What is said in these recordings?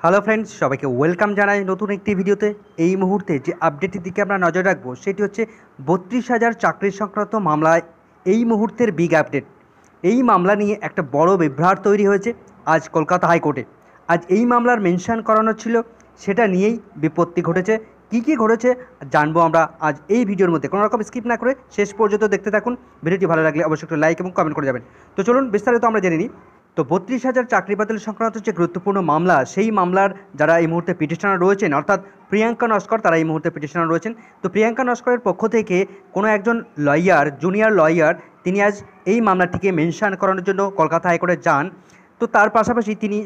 Hello friends, সবাইকে welcome জানাই নতুন একটি ভিডিওতে। এই মুহূর্তে যে আপডেটের দিকে আমরা নজর রাখবো সেটি হচ্ছে 32,000 চাকরি সংক্রান্ত মামলায় এই মুহূর্তের বিগ আপডেট। এই মামলা নিয়ে একটা বড় বিভ্রাট তৈরি হয়েছে আজ কলকাতা হাইকোর্টে। আজ এই মামলার মেনশন করানো ছিল, সেটা নিয়েই বিপত্তি ঘটেছে। কী ঘটেছে জানবো আমরা আজ এই ভিডিওর মধ্যে। কোনো রকম স্কিপ না করে শেষ পর্যন্ত দেখতে থাকুন। ভিডিওটি ভালো লাগলে অবশ্যই একটু লাইক এবং কমেন্ট করে যাবেন। তো চলুন বিস্তারিত আমরা জেনে নিই। তো 32,000 চাকরি বাতিল সংক্রান্ত যে গুরুত্বপূর্ণ মামলা, সেই মামলার যারা এই মুহূর্তে পিটিশনার রয়েছেন, অর্থাৎ প্রিয়াঙ্কা নস্কর, তারা এই মুহূর্তে পিটিশনার রয়েছেন। তো প্রিয়াঙ্কা নস্করের পক্ষ থেকে কোনো একজন লয়ার, জুনিয়র লয়ার, তিনি আজ এই মামলাটিকে মেনশন করানোর জন্য কলকাতা হাইকোর্টে যান। তো তার পাশাপাশি তিনি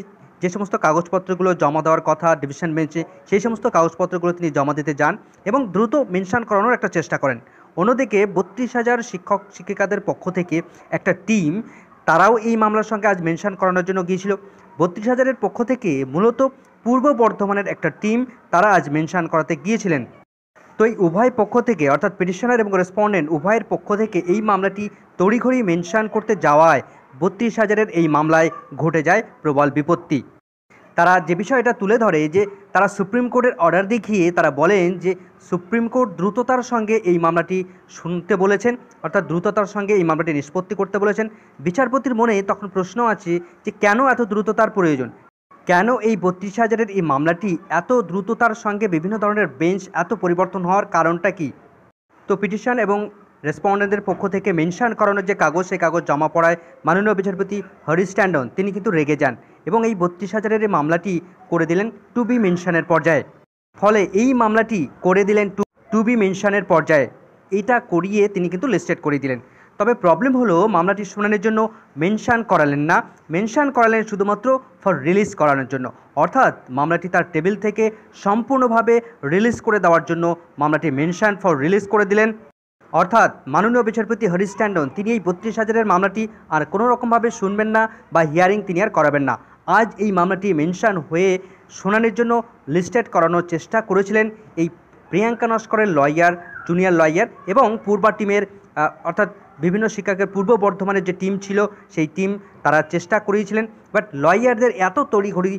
যে সমস্ত কাগজপত্রগুলো জমা দেওয়ার কথা ডিভিশন বেঞ্চে, সেই সমস্ত কাগজপত্রগুলো তিনি জমা দিতে যান এবং দ্রুত মেনশন করানোর একটা চেষ্টা করেন। অন্যদিকে 32,000 শিক্ষক শিক্ষিকাদের পক্ষ থেকে একটা টিম, তারাও এই মামলার সঙ্গে আজ মেনশন করানোর জন্য গিয়েছিল। 32,000-এর পক্ষ থেকে মূলত পূর্ব বর্ধমানের একটা টিম, তারা আজ মেনশন করাতে গিয়েছিলেন। তো এই উভয় পক্ষ থেকে, অর্থাৎ পিটিশনার এবং রেসপন্ডেন্ট উভয়ের পক্ষ থেকে এই মামলাটি তড়িঘড়ি মেনশন করতে যাওয়ায় 32,000-এর এই মামলায় ঘটে যায় প্রবল বিপত্তি। তারা যে বিষয়টা তুলে ধরে যে তারা সুপ্রিম কোর্টের অর্ডার দেখিয়ে তারা বলেন যে সুপ্রিম কোর্ট দ্রুততার সঙ্গে এই মামলাটি শুনতে বলেছেন, অর্থাৎ দ্রুততার সঙ্গে এই মামলাটি নিষ্পত্তি করতে বলেছেন। বিচারপতির মনে তখন প্রশ্ন আছে যে কেন এত দ্রুততার প্রয়োজন, কেন এই 32,000-এর এই মামলাটি এত দ্রুততার সঙ্গে বিভিন্ন ধরনের বেঞ্চ এত পরিবর্তন হওয়ার কারণটা কি। তো পিটিশন এবং রেসপন্ডেন্টদের পক্ষ থেকে মেনশন করানোর যে কাগজ, সেই কাগজ জমা পড়ায় মাননীয় বিচারপতি হরিশ ট্যান্ডন তিনি কিন্তু রেগে যান এবং এই 32,000-এর এই মামলাটি করে দিলেন টু বি মেনশনের পর্যায়ে। ফলে এই মামলাটি করে দিলেন টু বি মেনশনের পর্যায়ে। এইটা করিয়ে তিনি কিন্তু লিস্টেড করে দিলেন। তবে প্রবলেম হলো মামলাটি শুনানির জন্য মেনশন করালেন না, মেনশন করালেন শুধুমাত্র ফর রিলিজ করানোর জন্য। অর্থাৎ মামলাটি তার টেবিল থেকে সম্পূর্ণভাবে রিলিজ করে দেওয়ার জন্য মামলাটি মেনশন ফর রিলিজ করে দিলেন। অর্থাৎ মাননীয় বিচারপতি হরিশ ট্যান্ডন তিনি এই 32,000-এর মামলাটি আর কোনো রকমভাবে শুনবেন না বা হিয়ারিং তিনি আর করাবেন না। আজ এই মামলাটি মেনশন হয়ে শুনানির জন্য লিস্টেড করানোর চেষ্টা করেছিলেন এই প্রিয়াঙ্কা নস্করের লয়ার, জুনিয়র লয়ার এবং পূর্বা টিমের, অর্থাৎ বিভিন্ন শিক্ষকের পূর্ব বর্ধমানের যে টিম ছিল সেই টিম, তারা চেষ্টা করিয়েছিলেন। বাট লয়ারদের এত তড়িঘড়ি,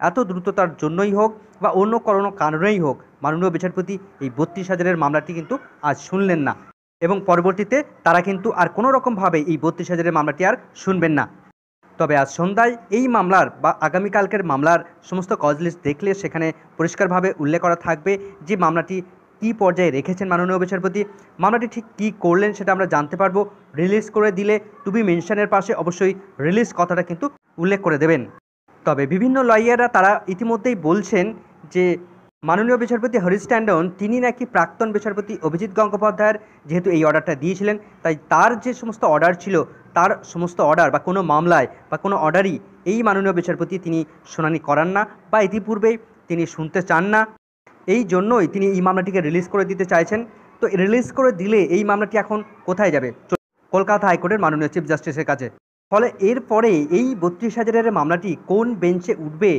এত দ্রুততার জন্যই হোক বা অন্য কোনো কারণেই হোক, মাননীয় বিচারপতি এই 32,000-এর মামলাটি কিন্তু আজ শুনলেন না এবং পরবর্তীতে তারা কিন্তু আর কোনো রকমভাবে এই 32,000-এর মামলাটি আর শুনবেন না। তবে আজ সন্ধ্যায় এই মামলার বা আগামীকালকের মামলার সমস্ত কজ লিস্ট দেখলে সেখানে পরিষ্কারভাবে উল্লেখ করা থাকবে যে মামলাটি কী পর্যায়ে রেখেছেন মাননীয় বিচারপতি, মামলাটি ঠিক কী করলেন সেটা আমরা জানতে পারবো। রিলিজ করে দিলে টু বি মেনশনের পাশে অবশ্যই রিলিজ কথাটা কিন্তু উল্লেখ করে দেবেন। তবে বিভিন্ন লয়াররা তারা ইতিমধ্যেই বলছেন যে মাননীয় বিচারপতি হরিশ ট্যান্ডন তিনি নাকি প্রাক্তন বিচারপতি অভিজিৎ গঙ্গোপাধ্যায়ের যেহেতু এই অর্ডারটা দিয়েছিলেন, তাই তার যে সমস্ত অর্ডার ছিল, তার সমস্ত অর্ডার বা কোনো মামলায় বা কোনো অর্ডারই এই মাননীয় বিচারপতি তিনি শুনানি করান না বা ইতিপূর্বেই তিনি শুনতে চান না। এই জন্যই তিনি এই মামলাটিকে রিলিজ করে দিতে চাইছেন। তো রিলিজ করে দিলে এই মামলাটি এখন কোথায় যাবে? কলকাতা হাইকোর্টের মাননীয় চিফ জাস্টিসের কাছে। ফলে এরপরে এই 32,000-এর মামলাটি কোন বেঞ্চে উঠবে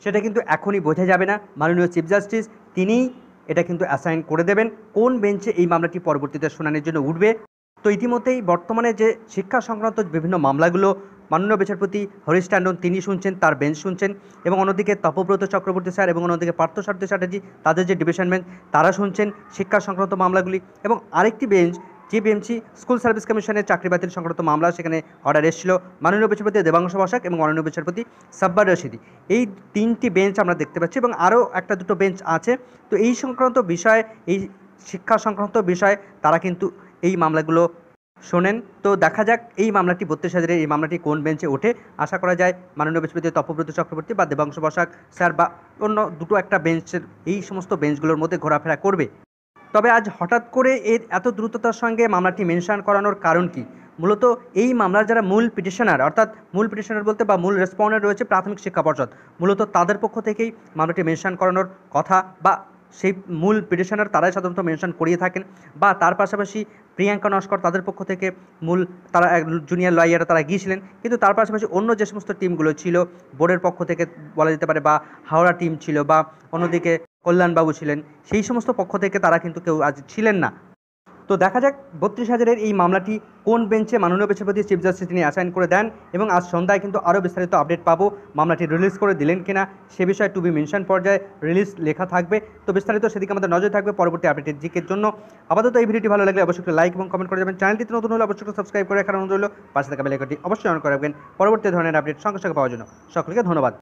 সেটা কিন্তু এখনই বোঝা যাবে না। মাননীয় চিফ জাস্টিস তিনিই এটা কিন্তু অ্যাসাইন করে দেবেন কোন বেঞ্চে এই মামলাটি পরবর্তীতে শুনানির জন্য উঠবে। তো ইতিমধ্যেই বর্তমানে যে শিক্ষা সংক্রান্ত বিভিন্ন মামলাগুলো মাননীয় বিচারপতি হরিশ ট্যান্ডন তিনি শুনছেন, তার বেঞ্চ শুনছেন, এবং অন্যদিকে তপব্রত চক্রবর্তী স্যার এবং অন্যদিকে পার্থসারথী চ্যাটার্জি তাদের যে ডিভিশন বেঞ্চ তারা শুনছেন শিক্ষা সংক্রান্ত মামলাগুলি, এবং আরেকটি বেঞ্চ যে বেঞ্চি স্কুল সার্ভিস কমিশনের চাকরি বাতিল সংক্রান্ত মামলা, সেখানে অর্ডার এসেছিল মাননীয় বিচারপতি দেবাংশু বসাক এবং মাননীয় বিচারপতি সাব্বার রশিদি। এই তিনটি বেঞ্চ আমরা দেখতে পাচ্ছি এবং আরও একটা দুটো বেঞ্চ আছে। তো এই সংক্রান্ত বিষয়, এই শিক্ষা সংক্রান্ত বিষয় তারা কিন্তু এই মামলাগুলো শোনেন। তো দেখা যাক এই মামলাটি 32,000-এর এই মামলাটি কোন বেঞ্চে ওঠে। আশা করা যায় মাননীয় বিচারপতি তপব্রত চক্রবর্তী বা দেবাংশু বসাক স্যার বা অন্য দুটো একটা বেঞ্চের এই সমস্ত বেঞ্চগুলোর মধ্যে ঘোরাফেরা করবে। তবে আজ হঠাৎ করে এর এত দ্রুততার সঙ্গে মামলাটি মেনশন করানোর কারণ কি? মূলত এই মামলার যারা মূল পিটিশনার, অর্থাৎ মূল পিটিশনার বলতে বা মূল রেসপন্ডেন্ট রয়েছে প্রাথমিক শিক্ষা পর্ষদ, মূলত তাদের পক্ষ থেকেই মামলাটি মেনশন করানোর কথা, বা সেই মূল পিটিশনার তারাই সাধারণত মেনশন করিয়ে থাকেন, বা তার পাশাপাশি প্রিয়াঙ্কা নস্কর তাদের পক্ষ থেকে মূল তারা জুনিয়র লয়াররা তারা গিয়েছিলেন। কিন্তু তার পাশাপাশি অন্য যে সমস্ত টিমগুলো ছিল বোর্ডের পক্ষ থেকে বলা যেতে পারে, বা হাওড়া টিম ছিল, বা অন্যদিকে কল্যাণবাবু ছিলেন, সেই সমস্ত পক্ষ থেকে তারা কিন্তু কেউ আজ ছিলেন না। তো দেখা যাক 32,000-এর এই মামলাটি কোন বেঞ্চে মাননীয় বিচারপতি চিফ জাস্টিস তিনি অ্যাসাইন করে দেন, এবং আজ সন্ধ্যায় কিন্তু আরও বিস্তারিত আপডেট পাবো। মামলাটি রিলিজ করে দিলেন কিনা সে বিষয়ে টু বি মেনশন পর্যায়ে রিলিজ লেখা থাকবে। তো বিস্তারিত সেদিকে আমাদের নজর থাকবে পরবর্তী আপডেটের জিকের জন্য। আপাতত এই ভিডিওটি ভালো লাগলে অবশ্যই লাইক এবং কমেন্ট করে যাবেন। চ্যানেলটিতে নতুন হলে অবশ্যই সাবস্ক্রাইব করে রাখার অনুরোধ রইল। পাশে থাকা বেল আইকনটি অবশ্যই অন করে রাখবেন পরবর্তী ধরনের আপডেট সঙ্গে সঙ্গে পাওয়ার জন্য। সকলকে ধন্যবাদ।